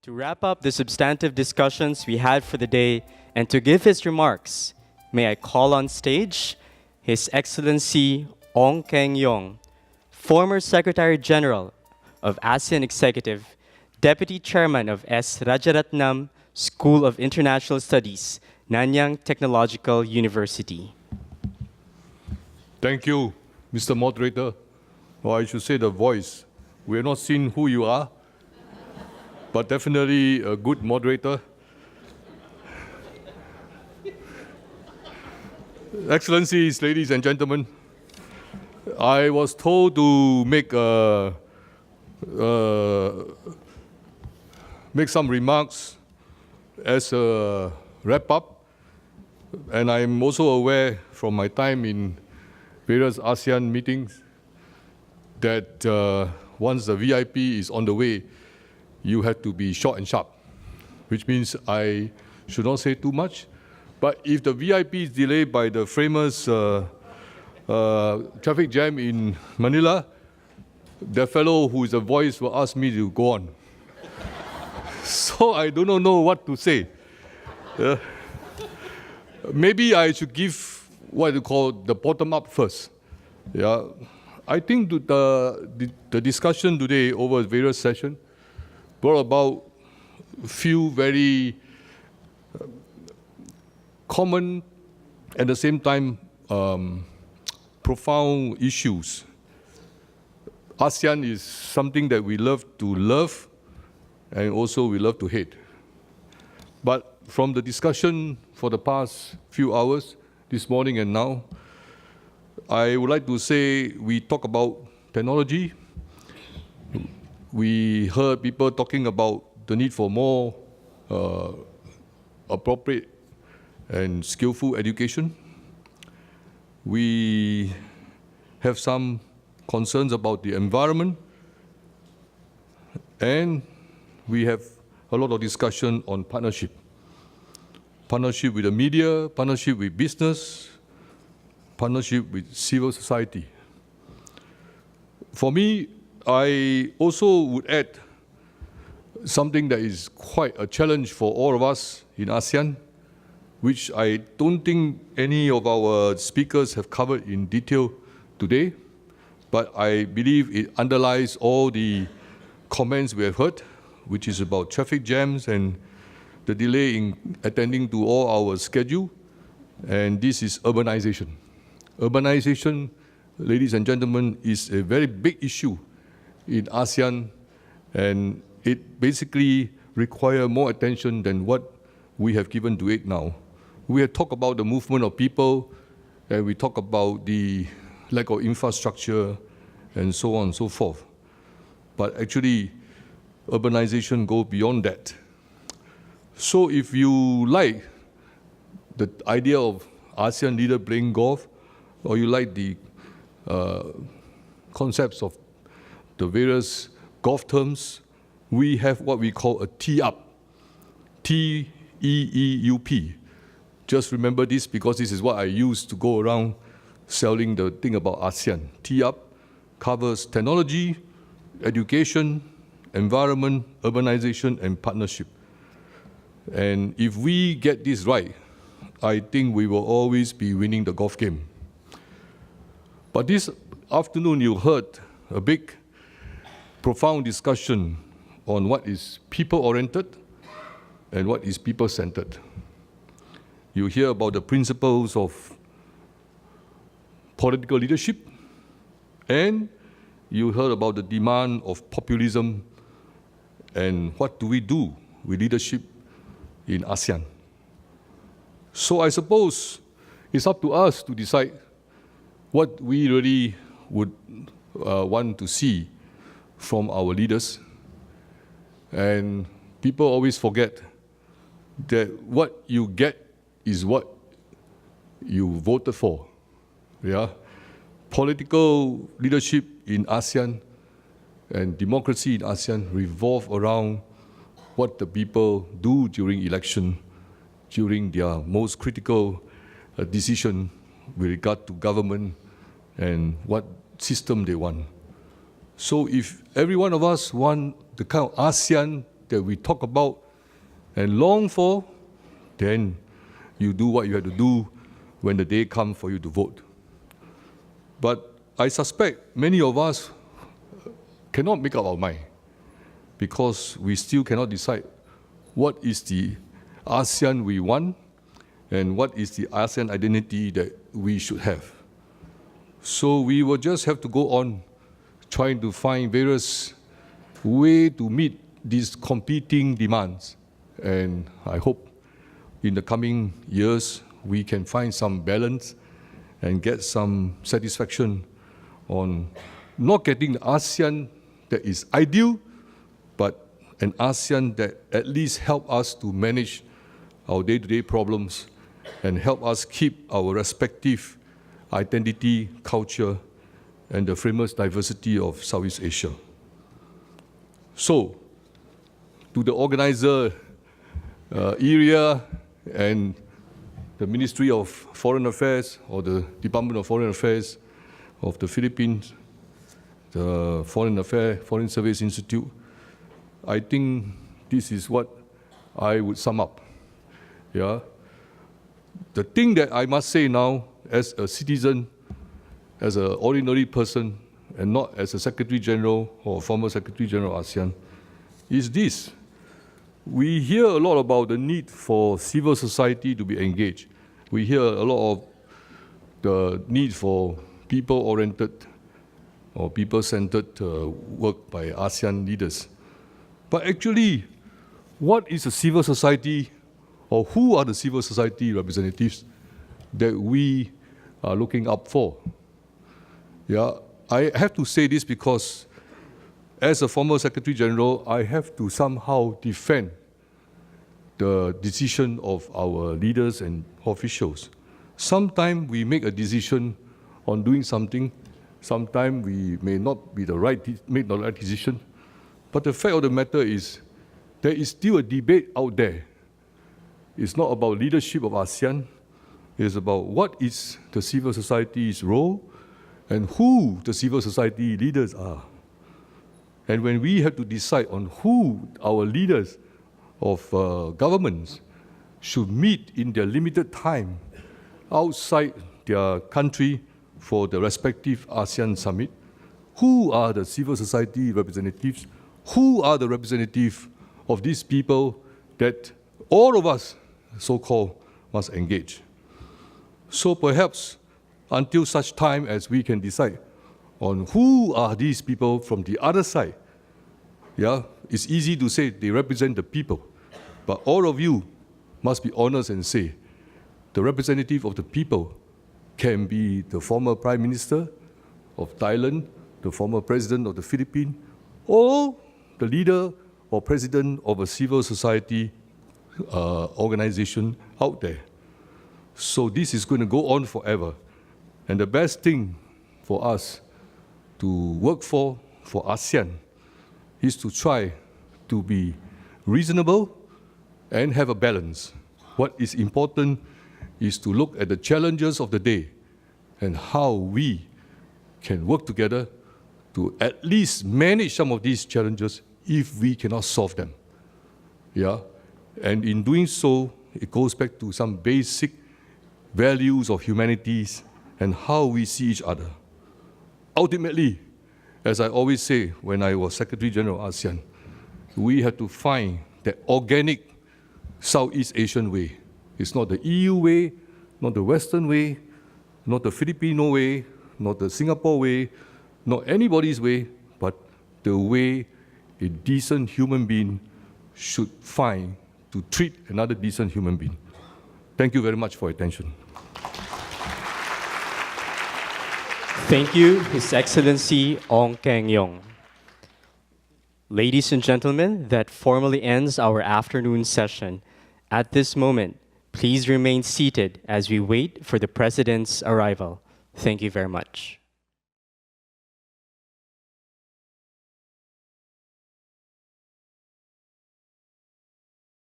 To wrap up the substantive discussions we had for the day and to give his remarks, may I call on stage His Excellency Ong Keng Yong, former Secretary-General of ASEAN Executive, Deputy Chairman of S. Rajaratnam School of International Studies, Nanyang Technological University. Thank you, Mr. Moderator. Or I should say the voice. We have not seen who you are, but definitely a good moderator. Excellencies, ladies and gentlemen, I was told to make some remarks as a wrap-up, and I'm also aware from my time in various ASEAN meetings that once the VIP is on the way, you have to be short and sharp, which means I should not say too much. But if the VIP is delayed by the famous traffic jam in Manila, the fellow who is a voice will ask me to go on. So I do not know what to say. Maybe I should give what you call the bottom up first. Yeah, I think the discussion today over various sessions brought about a few very common, at the same time, profound issues. ASEAN is something that we love to love, and also we love to hate. But from the discussion for the past few hours, this morning and now, I would like to say we talk about technology. We heard people talking about the need for more appropriate and skillful education. We have some concerns about the environment, and we have a lot of discussion on partnership. Partnership with the media, partnership with business, partnership with civil society. For me, I also would add something that is quite a challenge for all of us in ASEAN, which I don't think any of our speakers have covered in detail today, but I believe it underlies all the comments we have heard, which is about traffic jams and the delay in attending to all our schedule, and this is urbanization. Urbanization, ladies and gentlemen, is a very big issue in ASEAN, and it basically requires more attention than what we have given to it now. We have talked about the movement of people, and we talk about the lack of infrastructure, and so on and so forth. But actually, urbanization goes beyond that. So if you like the idea of ASEAN leader playing golf, or you like the concepts of the various golf terms, we have what we call a tee-up, T-E-E-U-P. Just remember this because this is what I use to go around selling the thing about ASEAN. Tee-up covers technology, education, environment, urbanization, and partnership. And if we get this right, I think we will always be winning the golf game. But this afternoon you heard a big, profound discussion on what is people-oriented and what is people-centered. You hear about the principles of political leadership, and you heard about the demand of populism and what do we do with leadership in ASEAN. So I suppose it's up to us to decide what we really would want to see from our leaders. And people always forget that what you get is what you voted for. Yeah? Political leadership in ASEAN and democracy in ASEAN revolve around what the people do during election, during their most critical decision with regard to government and what system they want. So if every one of us want the kind of ASEAN that we talk about and long for, then you do what you have to do when the day comes for you to vote. But I suspect many of us cannot make up our mind because we still cannot decide what is the ASEAN we want and what is the ASEAN identity that we should have. So we will just have to go on trying to find various ways to meet these competing demands. And I hope in the coming years we can find some balance and get some satisfaction on not getting the ASEAN that is ideal, but an ASEAN that at least help us to manage our day-to-day problems and help us keep our respective identity, culture, and the famous diversity of Southeast Asia. So, to the organizer, ERIA and the Ministry of Foreign Affairs or the Department of Foreign Affairs of the Philippines, the Foreign Service Institute, I think this is what I would sum up. Yeah. The thing that I must say now, as a citizen, as an ordinary person, and not as a Secretary-General or former Secretary-General of ASEAN, is this. We hear a lot about the need for civil society to be engaged. We hear a lot of the need for people-oriented or people-centered work by ASEAN leaders. But actually, what is a civil society, or who are the civil society representatives that we are looking up for? Yeah, I have to say this because as a former Secretary-General, I have to somehow defend the decision of our leaders and officials. Sometimes we make a decision on doing something, sometimes we may not make the right decision, but the fact of the matter is there is still a debate out there. It's not about leadership of ASEAN, it's about what is the civil society's role and who the civil society leaders are. And when we have to decide on who our leaders of governments should meet in their limited time outside their country for the respective ASEAN summit, who are the civil society representatives? Who are the representatives of these people that all of us, so-called, must engage? So perhaps until such time as we can decide on who are these people from the other side, yeah, it's easy to say they represent the people, but all of you must be honest and say the representative of the people can be the former Prime Minister of Thailand, the former President of the Philippines, or the leader or president of a civil society organization out there. So this is going to go on forever. And the best thing for us to work for ASEAN, is to try to be reasonable and have a balance. What is important is to look at the challenges of the day and how we can work together to at least manage some of these challenges if we cannot solve them. Yeah? And in doing so, it goes back to some basic values of humanities and how we see each other. Ultimately, as I always say when I was Secretary-General of ASEAN, we have to find the organic Southeast Asian way. It's not the EU way, not the Western way, not the Filipino way, not the Singapore way, not anybody's way, but the way a decent human being should find to treat another decent human being. Thank you very much for your attention. Thank you, His Excellency Ong Keng Yong. Ladies and gentlemen, that formally ends our afternoon session. At this moment, please remain seated as we wait for the President's arrival. Thank you very much.